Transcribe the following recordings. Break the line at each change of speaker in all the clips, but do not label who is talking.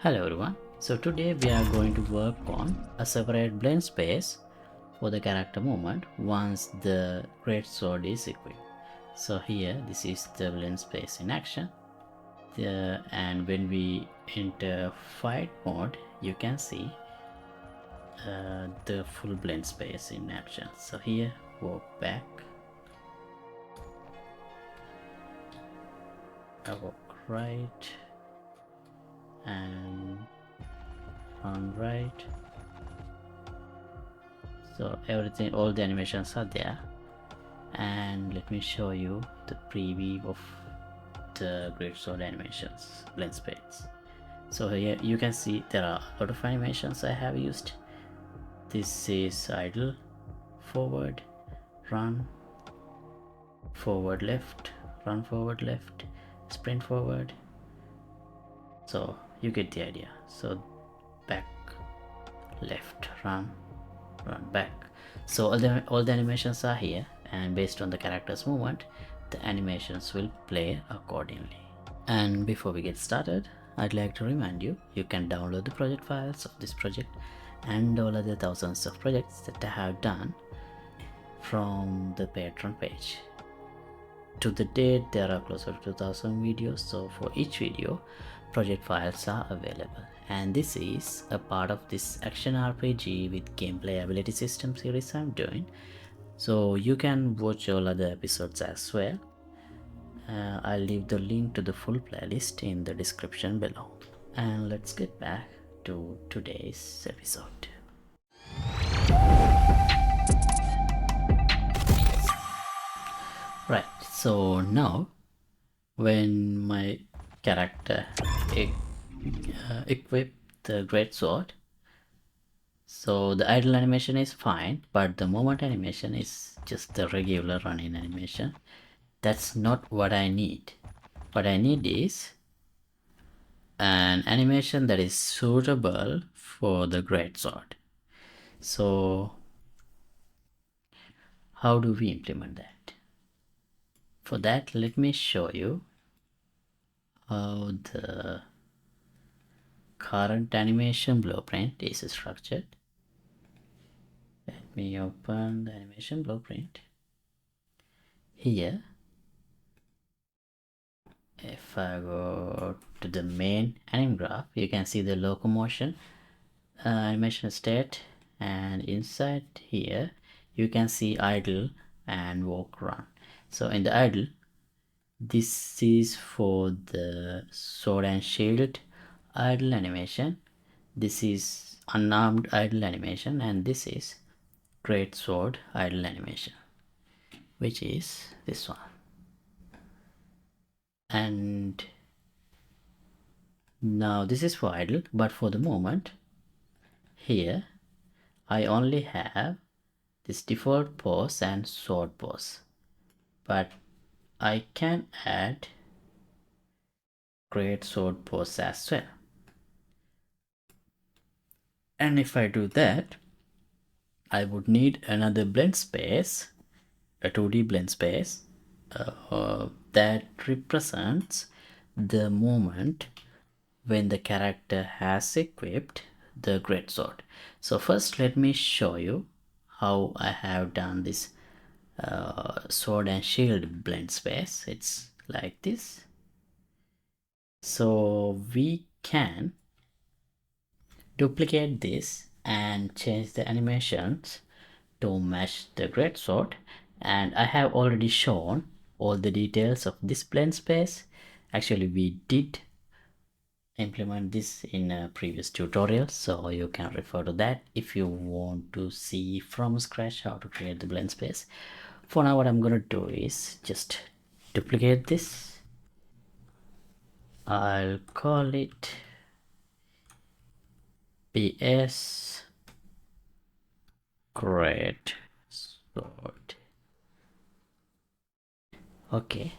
Hello everyone. So today we are going to work on a separate blend space for the character movement once the great sword is equipped. So here this is the blend space in action. And when we enter fight mode, you can see the full blend space in action. So here, walk back, I walk right, and run right. So everything, all the animations are there. And let me show you the preview of the great sword animations blend space. So here you can see there are a lot of animations I have used. This is idle, forward, run, forward left, run forward left, sprint forward. So you get the idea. So back, left, run back. So all the animations are here, and based on the character's movement the animations will play accordingly. And before we get started, I'd like to remind you, you can download the project files of this project and all other thousands of projects that I have done from the Patreon page. To the date there are closer to 2000 videos, so for each video project files are available. And this is a part of this action RPG with gameplay ability system series I'm doing, so you can watch all other episodes as well. I'll leave the link to the full playlist in the description below. And let's get back to today's episode. Right, so now when my character equip the great sword, so the idle animation is fine, but the movement animation is just the regular running animation. That's not what I need. What I need is an animation that is suitable for the great sword. So how do we implement that? For that, let me show you how the current animation blueprint is structured. Let me open the animation blueprint. Here, if I go to the main anim graph, you can see the locomotion animation state, and inside here you can see idle and walk run. So in the idle, this is for the sword and shield idle animation, this is unarmed idle animation, and this is great sword idle animation, which is this one. And now this is for idle, but for the moment here I only have this default pose and sword pose, but I can add great sword pose as well. And if I do that, I would need another blend space, a 2D blend space that represents the moment when the character has equipped the great sword. So first let me show you how I have done this sword and shield blend space. It's like this. So we can duplicate this and change the animations to match the great sword, and I have already shown all the details of this blend space. Actually we did implement this in a previous tutorial, so you can refer to that if you want to see from scratch how to create the blend space. For now what I'm gonna do is just duplicate this. I'll call it PS great sword. Okay,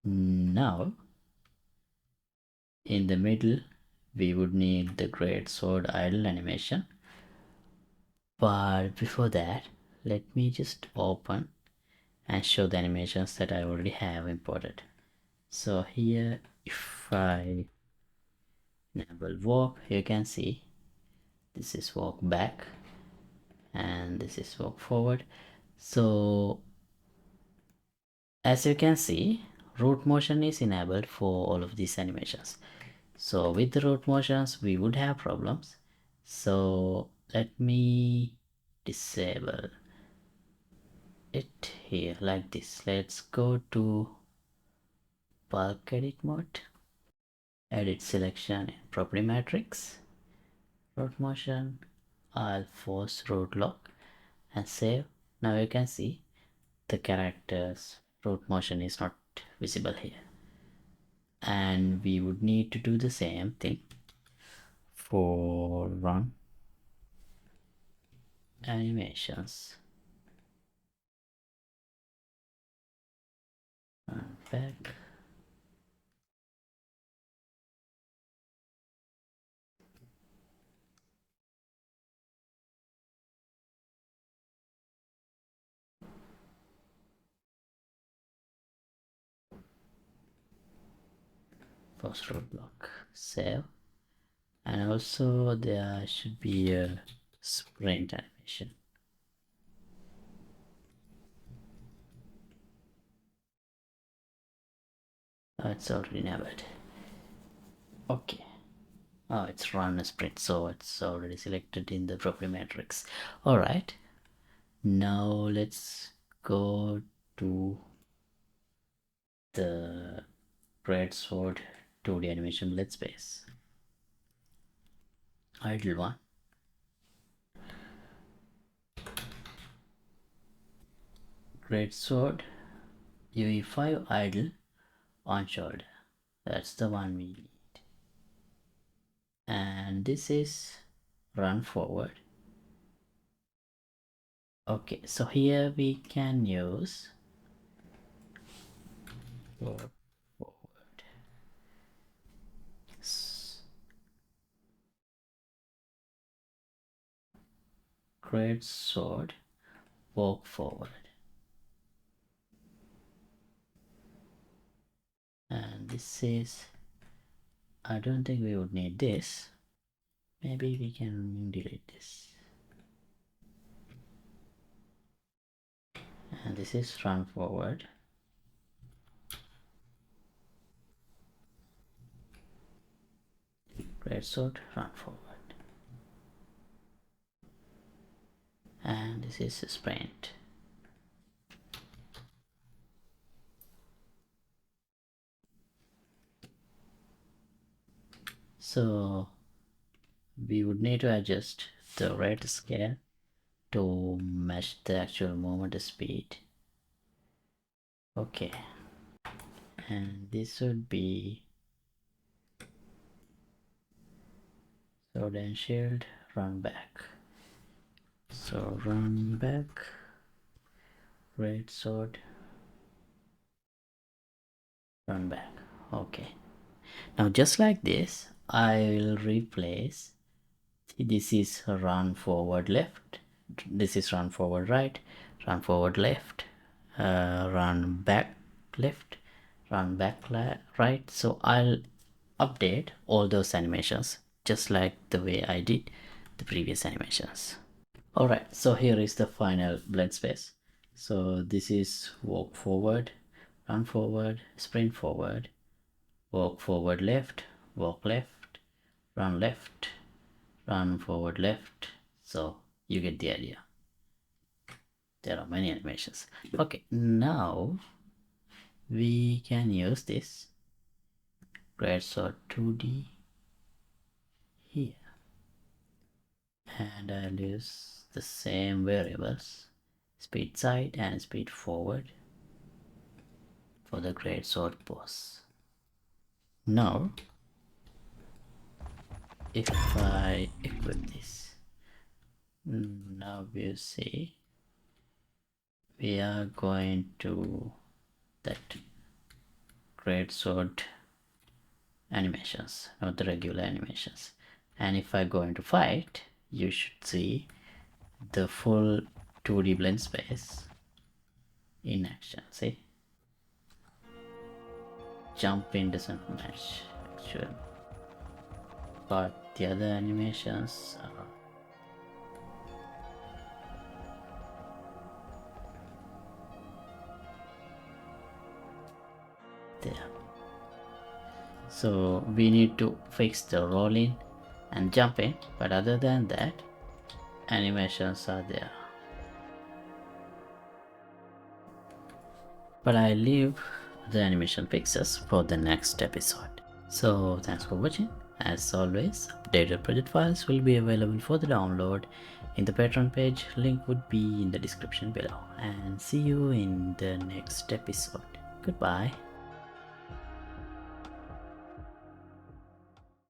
now in the middle we would need the great sword idle animation, but before that let me just open and show the animations that I already have imported. So here if I enable walk. You can see this is walk back and this is walk forward. So as you can see, root motion is enabled for all of these animations. So with the root motions we would have problems. So let me disable it here like this. Let's go to bulk edit mode, edit selection in property matrix, root motion. I'll force root lock and save. Now you can see the characters root motion is not visible here, and we would need to do the same thing for run animations. Run back. Post roadblock, save, and also there should be a sprint animation. Oh, it's already enabled. Okay. Oh, it's run a sprint, so it's already selected in the property matrix. All right. Now let's go to the Great Sword 2D animation Blendspace. Idle one. Great Sword UE5 idle on shoulder. That's the one we need. And this is run forward. Okay, so here we can use forward. Great sword, walk forward. And this is, I don't think we would need this. Maybe we can delete this. And this is run forward. Great sword, run forward. And this is a sprint. So we would need to adjust the rate scale to match the actual movement speed. Okay, and this would be sword and shield, run back. So run back, great sword, run back. Okay, now just like this I will replace, this is run forward left, this is run forward right, run forward left, run back left, run back right. So I'll update all those animations just like the way I did the previous animations. Alright, so here is the final Blendspace. So this is walk forward, run forward, sprint forward, walk forward left, walk left, run forward left. So you get the idea. There are many animations. Okay, now we can use this Great Sword 2D here. And I'll use the same variables, speed side and speed forward, for the great sword pose. Now if I equip this, now you see we are going to that great sword animations, not the regular animations. And if I go into fight, you should see the full 2D Blendspace in action. See, jumping doesn't match actually. but the other animations there. So we need to fix the roll in and jump in, but other than that, animations are there. But I leave the animation fixes for the next episode. So thanks for watching. As always, updated project files will be available for the download in the Patreon page. Link would be in the description below. And see you in the next episode. Goodbye.